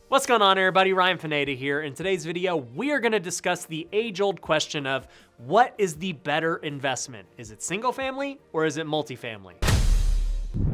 What's going on, everybody? Ryan Pineda here. In today's video, we are going to discuss the age-old question of what is the better investment? Is it single family or is it multifamily?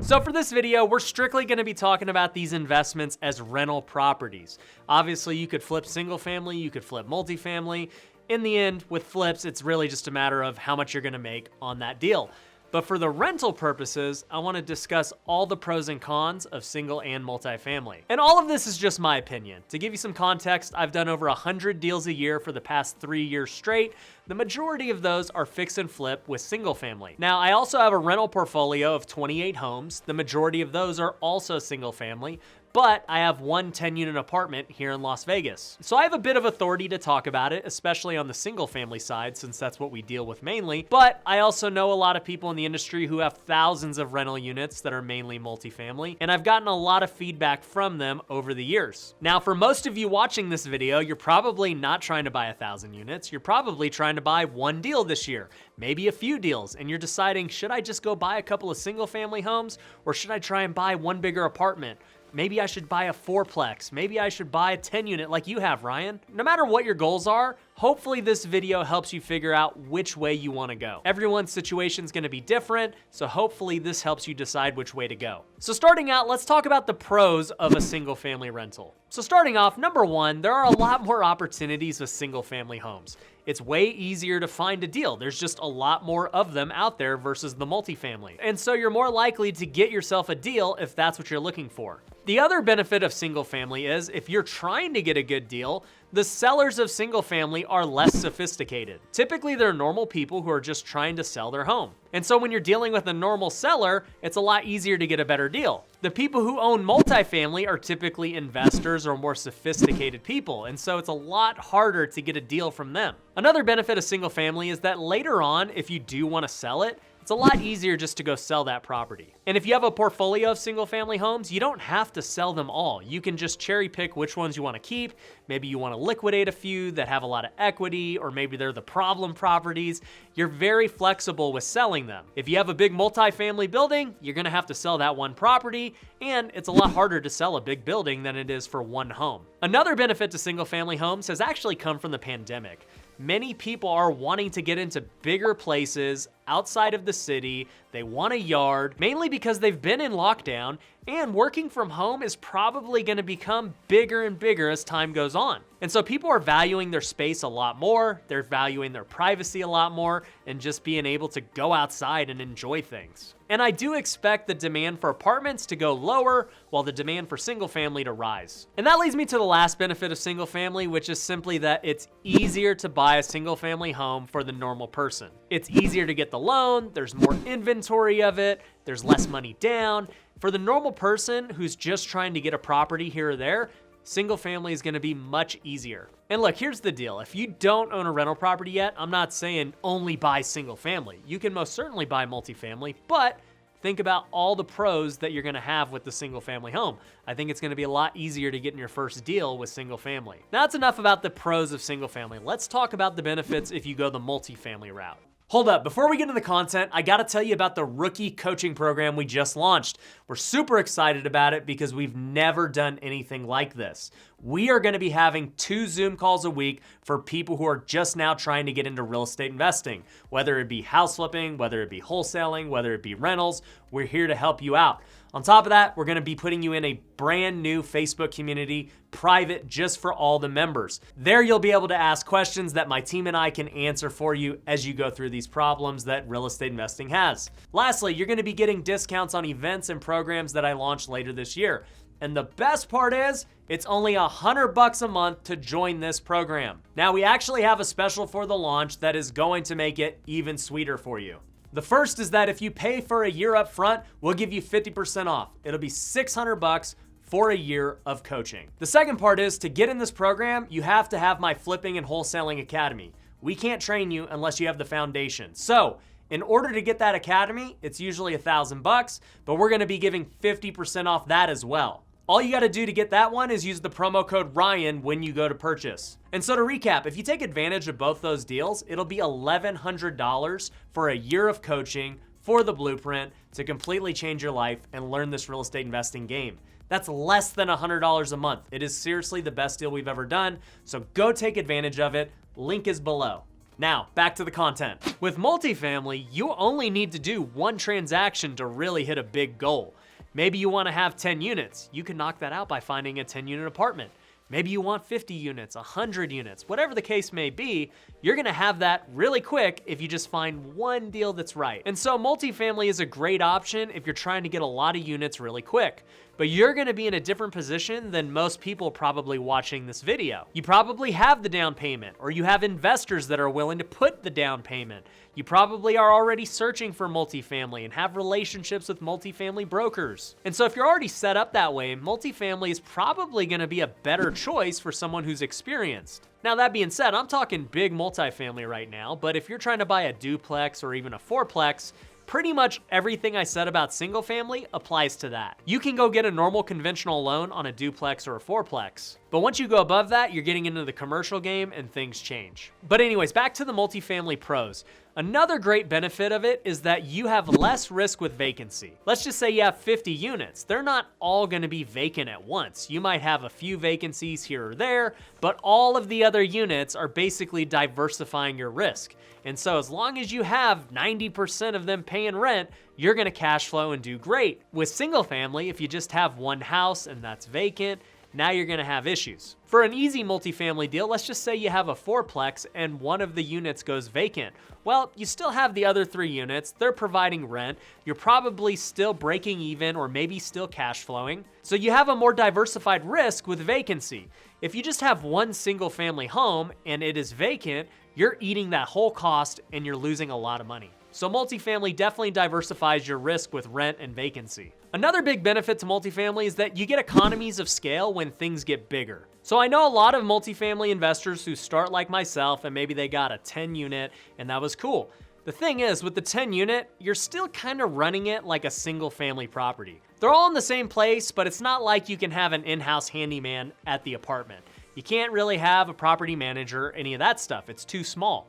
So for this video, we're strictly going to be talking about these investments as rental properties. Obviously, you could flip single family, you could flip multifamily. In the end, with flips, it's really just a matter of how much you're going to make on that deal. But for the rental purposes, I want to discuss all the pros and cons of single and multifamily. And all of this is just my opinion. To give you some context, I've done over 100 deals a year for the past 3 years straight. The majority of those are fix and flip with single family. Now, I also have a rental portfolio of 28 homes. The majority of those are also single family, but I have one 10-unit apartment here in Las Vegas. So I have a bit of authority to talk about it, especially on the single family side, since that's what we deal with mainly. But I also know a lot of people in the industry who have thousands of rental units that are mainly multifamily, and I've gotten a lot of feedback from them over the years. Now, for most of you watching this video, you're probably not trying to buy 1,000 units. You're probably trying to buy one deal this year, maybe a few deals, and you're deciding, should I just go buy a couple of single family homes, or should I try and buy one bigger apartment? Maybe I should buy a fourplex. Maybe I should buy a 10 unit like you have, Ryan. No matter what your goals are, hopefully this video helps you figure out which way you want to go. Everyone's situation is going to be different, so hopefully this helps you decide which way to go. So starting out, let's talk about the pros of a single family rental. So starting off, number one, there are a lot more opportunities with single family homes. It's way easier to find a deal. There's just a lot more of them out there versus the multifamily. And so you're more likely to get yourself a deal if that's what you're looking for. The other benefit of single family is if you're trying to get a good deal, the sellers of single family are less sophisticated. Typically, they're normal people who are just trying to sell their home. And so when you're dealing with a normal seller, it's a lot easier to get a better deal. The people who own multifamily are typically investors or more sophisticated people, and so it's a lot harder to get a deal from them. Another benefit of single family is that later on, if you do want to sell it, it's a lot easier just to go sell that property. And if you have a portfolio of single family homes, you don't have to sell them all. You can just cherry pick which ones you want to keep. Maybe you want to liquidate a few that have a lot of equity, or maybe they're the problem properties. You're very flexible with selling them. If you have a big multifamily building, you're going to have to sell that one property, and it's a lot harder to sell a big building than it is for one home. Another benefit to single family homes has actually come from the pandemic. Many people are wanting to get into bigger places outside of the city. They want a yard, mainly because they've been in lockdown, and working from home is probably going to become bigger and bigger as time goes on. And so people are valuing their space a lot more, they're valuing their privacy a lot more, and just being able to go outside and enjoy things. And I do expect the demand for apartments to go lower while the demand for single family to rise. And that leads me to the last benefit of single family, which is simply that it's easier to buy a single family home for the normal person. It's easier to get the loan, there's more inventory of it, there's less money down. For the normal person who's just trying to get a property here or there, single family is going to be much easier. And look, here's the deal. If you don't own a rental property yet, I'm not saying only buy single family. You can most certainly buy multifamily, but think about all the pros that you're going to have with the single family home. I think it's going to be a lot easier to get in your first deal with single family. Now that's enough about the pros of single family. Let's talk about the benefits if you go the multifamily route. Hold up, before we get into the content, I gotta tell you about the rookie coaching program we just launched. We're super excited about it because we've never done anything like this. We are gonna be having 2 Zoom calls a week for people who are just now trying to get into real estate investing. Whether it be house flipping, whether it be wholesaling, whether it be rentals, we're here to help you out. On top of that, we're gonna be putting you in a brand new Facebook community, private just for all the members. There you'll be able to ask questions that my team and I can answer for you as you go through these problems that real estate investing has. Lastly, you're gonna be getting discounts on events and programs that I launch later this year. And the best part is, it's only $100 a month to join this program. Now, we actually have a special for the launch that is going to make it even sweeter for you. The first is that if you pay for a year up front, we'll give you 50% off. It'll be $600 for a year of coaching. The second part is to get in this program, you have to have my Flipping and Wholesaling Academy. We can't train you unless you have the foundation. So in order to get that academy, it's usually $1,000, but we're gonna be giving 50% off that as well. All you gotta do to get that one is use the promo code Ryan when you go to purchase. And so to recap, if you take advantage of both those deals, it'll be $1,100 for a year of coaching for the blueprint to completely change your life and learn this real estate investing game. That's less than $100 a month. It is seriously the best deal we've ever done, so go take advantage of it. Link is below. Now, back to the content. With multifamily, you only need to do one transaction to really hit a big goal. Maybe you want to have 10 units. You can knock that out by finding a 10-unit apartment. Maybe you want 50 units, 100 units, whatever the case may be, you're gonna have that really quick if you just find one deal that's right. And so multifamily is a great option if you're trying to get a lot of units really quick. But you're gonna be in a different position than most people probably watching this video. You probably have the down payment, or you have investors that are willing to put the down payment. You probably are already searching for multifamily and have relationships with multifamily brokers. And so if you're already set up that way, multifamily is probably gonna be a better choice for someone who's experienced. Now that being said, I'm talking big multifamily right now, but if you're trying to buy a duplex or even a fourplex, pretty much everything I said about single family applies to that. You can go get a normal conventional loan on a duplex or a fourplex. But once you go above that, you're getting into the commercial game and things change. But anyways, back to the multifamily pros. Another great benefit of it is that you have less risk with vacancy. Let's just say you have 50 units. They're not all gonna be vacant at once. You might have a few vacancies here or there, but all of the other units are basically diversifying your risk. And so as long as you have 90% of them paying rent, you're gonna cash flow and do great. With single family, if you just have one house and that's vacant, now you're gonna have issues. For an easy multifamily deal, let's just say you have a fourplex and one of the units goes vacant. Well, you still have the other 3 units, they're providing rent, you're probably still breaking even or maybe still cash flowing. So you have a more diversified risk with vacancy. If you just have one single family home and it is vacant, you're eating that whole cost and you're losing a lot of money. So multifamily definitely diversifies your risk with rent and vacancy. Another big benefit to multifamily is that you get economies of scale when things get bigger. So I know a lot of multifamily investors who start like myself and maybe they got a 10 unit and that was cool. The thing is, with the 10 unit, you're still kind of running it like a single family property. They're all in the same place, but it's not like you can have an in-house handyman at the apartment. You can't really have a property manager, any of that stuff. It's too small.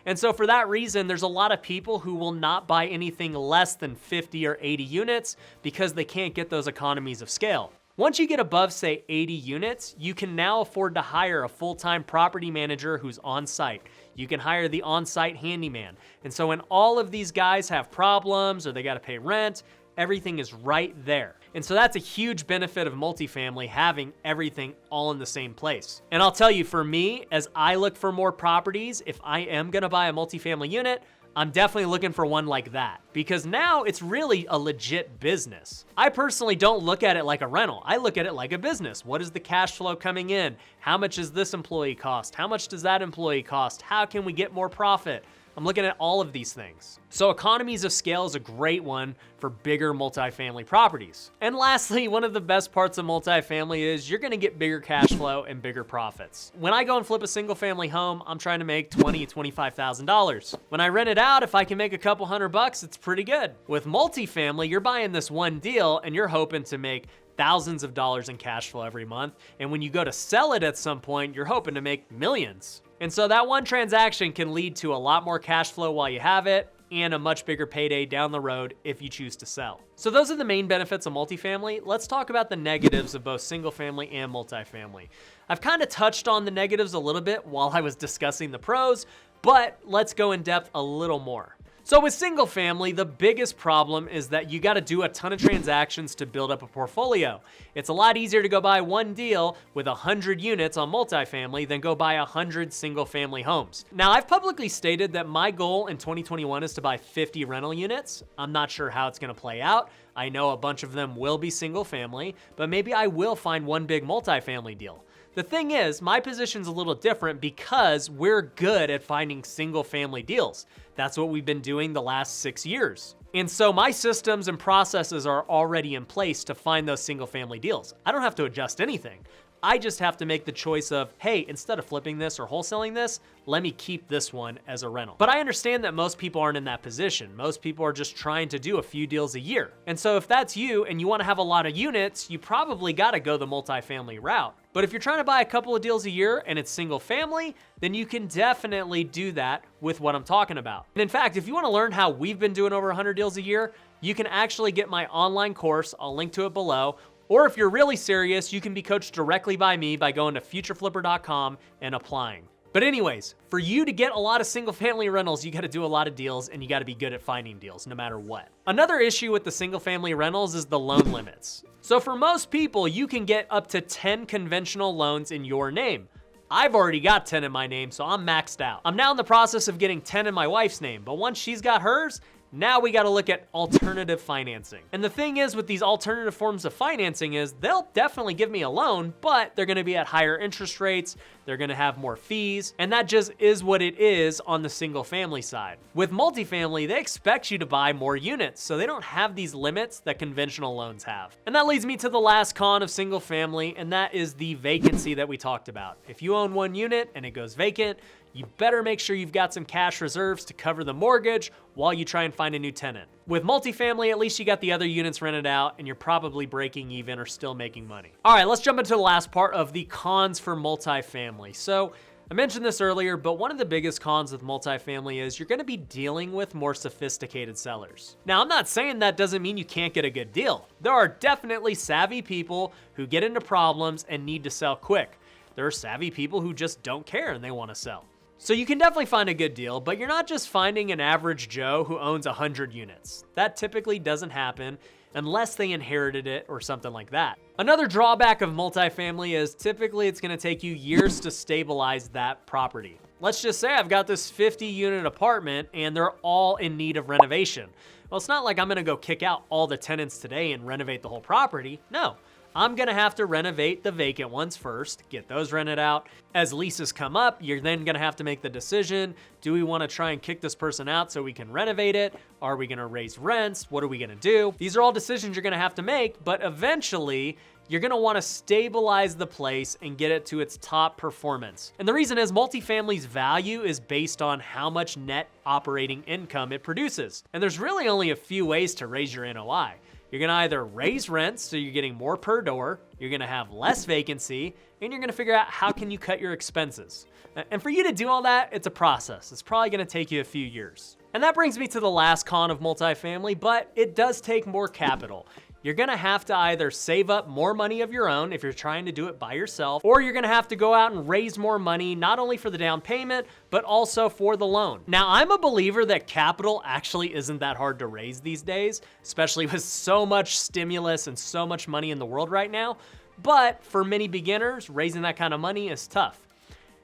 And so for that reason, there's a lot of people who will not buy anything less than 50 or 80 units because they can't get those economies of scale. Once you get above, say, 80 units, you can now afford to hire a full-time property manager who's on site. You can hire the on-site handyman. And so when all of these guys have problems or they gotta pay rent, everything is right there. And so that's a huge benefit of multifamily, having everything all in the same place. And I'll tell you, for me, as I look for more properties, if I am gonna buy a multifamily unit, I'm definitely looking for one like that, because now it's really a legit business. I personally don't look at it like a rental. I look at it like a business. What is the cash flow coming in? How much does this employee cost? How much does that employee cost? How can we get more profit? I'm looking at all of these things. So economies of scale is a great one for bigger multifamily properties. And lastly, one of the best parts of multifamily is you're gonna get bigger cash flow and bigger profits. When I go and flip a single family home, I'm trying to make $20,000 to $25,000. When I rent it out, if I can make a couple $100, it's pretty good. With multifamily, you're buying this one deal and you're hoping to make thousands of dollars in cash flow every month. And when you go to sell it at some point, you're hoping to make millions. And so that one transaction can lead to a lot more cash flow while you have it and a much bigger payday down the road if you choose to sell. So those are the main benefits of multifamily. Let's talk about the negatives of both single family and multifamily. I've kind of touched on the negatives a little bit while I was discussing the pros, but let's go in depth a little more. So with single family, the biggest problem is that you gotta do a ton of transactions to build up a portfolio. It's a lot easier to go buy one deal with 100 units on multifamily than go buy 100 single family homes. Now, I've publicly stated that my goal in 2021 is to buy 50 rental units. I'm not sure how it's gonna play out. I know a bunch of them will be single family, but maybe I will find one big multifamily deal. The thing is, my position's a little different because we're good at finding single family deals. That's what we've been doing the last 6 years. And so my systems and processes are already in place to find those single family deals. I don't have to adjust anything. I just have to make the choice of, hey, instead of flipping this or wholesaling this, let me keep this one as a rental. But I understand that most people aren't in that position. Most people are just trying to do a few deals a year. And so if that's you and you want to have a lot of units, you probably got to go the multifamily route. But if you're trying to buy a couple of deals a year and it's single family, then you can definitely do that with what I'm talking about. And in fact, if you want to learn how we've been doing over 100 deals a year, you can actually get my online course. I'll link to it below. Or if you're really serious, you can be coached directly by me by going to futureflipper.com and applying. But anyways, for you to get a lot of single family rentals, you gotta do a lot of deals and you gotta be good at finding deals no matter what. Another issue with the single family rentals is the loan limits. So for most people, you can get up to 10 conventional loans in your name. I've already got 10 in my name, so I'm maxed out. I'm now in the process of getting 10 in my wife's name, but once she's got hers, now we gotta look at alternative financing. And the thing is with these alternative forms of financing is they'll definitely give me a loan, but they're gonna be at higher interest rates, they're gonna have more fees, and that just is what it is on the single family side. With multifamily, they expect you to buy more units, so they don't have these limits that conventional loans have. And that leads me to the last con of single family, and that is the vacancy that we talked about. If you own one unit and it goes vacant, you better make sure you've got some cash reserves to cover the mortgage while you try and find a new tenant. With multifamily, at least you got the other units rented out and you're probably breaking even or still making money. All right, let's jump into the last part of the cons for multifamily. So I mentioned this earlier, but one of the biggest cons with multifamily is you're gonna be dealing with more sophisticated sellers. Now, I'm not saying that doesn't mean you can't get a good deal. There are definitely savvy people who get into problems and need to sell quick. There are savvy people who just don't care and they wanna sell. So you can definitely find a good deal, but you're not just finding an average Joe who owns 100 units. That typically doesn't happen unless they inherited it or something like that. Another drawback of multifamily is typically it's gonna take you years to stabilize that property. Let's just say I've got this 50-unit apartment and they're all in need of renovation. Well, it's not like I'm gonna go kick out all the tenants today and renovate the whole property. No. I'm gonna have to renovate the vacant ones first, get those rented out. As leases come up, you're then gonna have to make the decision, do we wanna try and kick this person out so we can renovate it? Are we gonna raise rents? What are we gonna do? These are all decisions you're gonna have to make, but eventually, you're gonna wanna stabilize the place and get it to its top performance. And the reason is multifamily's value is based on how much net operating income it produces. And there's really only a few ways to raise your NOI. You're gonna either raise rents, so you're getting more per door, you're gonna have less vacancy, and you're gonna figure out how can you cut your expenses. And for you to do all that, it's a process. It's probably gonna take you a few years. And that brings me to the last con of multifamily, but it does take more capital. You're gonna have to either save up more money of your own if you're trying to do it by yourself, or you're gonna have to go out and raise more money, not only for the down payment, but also for the loan. Now, I'm a believer that capital actually isn't that hard to raise these days, especially with so much stimulus and so much money in the world right now. But for many beginners, raising that kind of money is tough.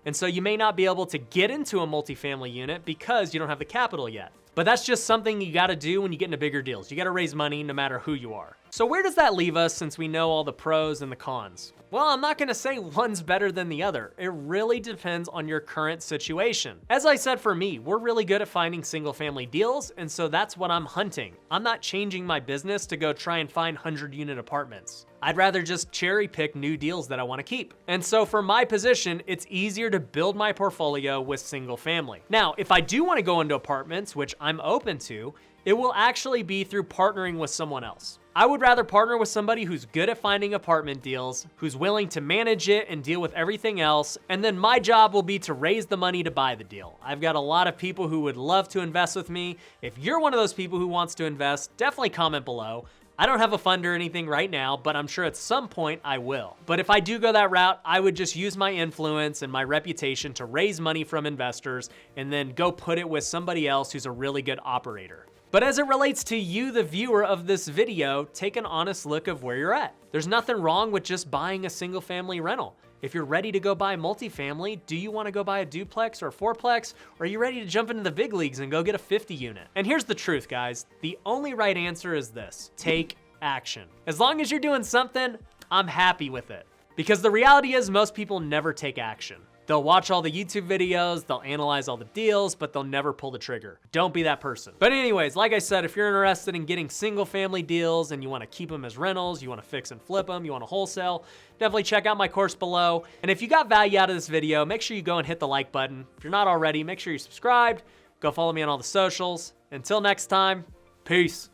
And so you may not be able to get into a multifamily unit because you don't have the capital yet. But that's just something you gotta do when you get into bigger deals. You gotta raise money no matter who you are. So where does that leave us since we know all the pros and the cons? Well, I'm not gonna say one's better than the other. It really depends on your current situation. As I said, for me, we're really good at finding single family deals, and so that's what I'm hunting. I'm not changing my business to go try and find 100-unit apartments. I'd rather just cherry pick new deals that I wanna keep. And so for my position, it's easier to build my portfolio with single family. Now, if I do wanna go into apartments, which I'm open to, it will actually be through partnering with someone else. I would rather partner with somebody who's good at finding apartment deals, who's willing to manage it and deal with everything else, and then my job will be to raise the money to buy the deal. I've got a lot of people who would love to invest with me. If you're one of those people who wants to invest, definitely comment below. I don't have a fund or anything right now, but I'm sure at some point I will. But if I do go that route, I would just use my influence and my reputation to raise money from investors and then go put it with somebody else who's a really good operator. But as it relates to you, the viewer of this video, take an honest look of where you're at. There's nothing wrong with just buying a single family rental. If you're ready to go buy multifamily, do you want to go buy a duplex or a fourplex? Or are you ready to jump into the big leagues and go get a 50 unit? And here's the truth, guys. The only right answer is this: take action. As long as you're doing something, I'm happy with it. Because the reality is most people never take action. They'll watch all the YouTube videos, they'll analyze all the deals, but they'll never pull the trigger. Don't be that person. But anyways, like I said, if you're interested in getting single family deals and you wanna keep them as rentals, you wanna fix and flip them, you wanna wholesale, definitely check out my course below. And if you got value out of this video, make sure you go and hit the like button. If you're not already, make sure you're subscribed. Go follow me on all the socials. Until next time, peace.